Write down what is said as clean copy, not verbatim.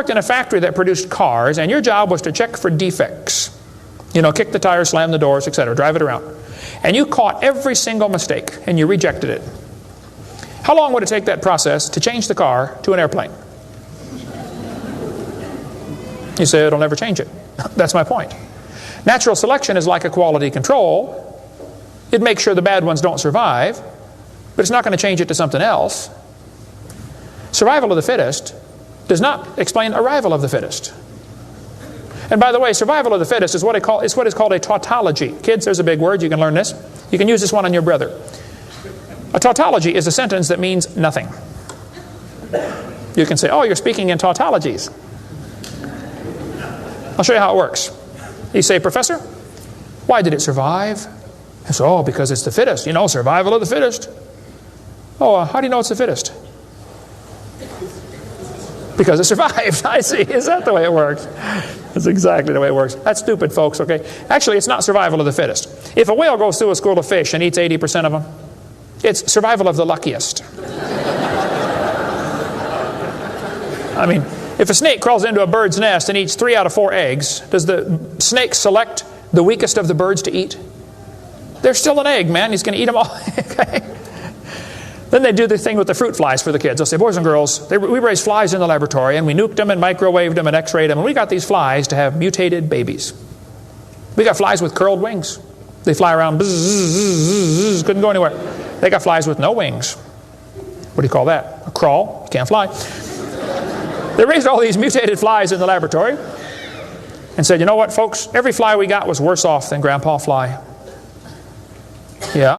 worked in a factory that produced cars, and your job was to check for defects. You know, kick the tires, slam the doors, etc., drive it around. And you caught every single mistake, and you rejected it. How long would it take that process to change the car to an airplane? You say it'll never change it. That's my point. Natural selection is like a quality control. It makes sure the bad ones don't survive, but it's not going to change it to something else. Survival of the fittest does not explain arrival of the fittest. And by the way, survival of the fittest is what is called a tautology. Kids, there's a big word. You can learn this. You can use this one on your brother. A tautology is a sentence that means nothing. You can say, oh, you're speaking in tautologies. I'll show you how it works. You say, Professor, why did it survive? I say, oh, because it's the fittest. You know, survival of the fittest. Oh, how do you know it's the fittest? Because it survived. I see. Is that the way it works? That's exactly the way it works. That's stupid, folks, okay? Actually, it's not survival of the fittest. If a whale goes through a school of fish and eats 80% of them, it's survival of the luckiest. I mean, if a snake crawls into a bird's nest and eats 3 out of 4 eggs, does the snake select the weakest of the birds to eat? There's still an egg, man. He's going to eat them all. Okay? Then they do the thing with the fruit flies for the kids. They'll say, boys and girls, we raised flies in the laboratory, and we nuked them and microwaved them and x-rayed them, and we got these flies to have mutated babies. We got flies with curled wings. They fly around, bzz, bzz, bzz, bzz, couldn't go anywhere. They got flies with no wings. What do you call that? A crawl. You can't fly. They raised all these mutated flies in the laboratory and said, you know what, folks? Every fly we got was worse off than Grandpa Fly. Yeah.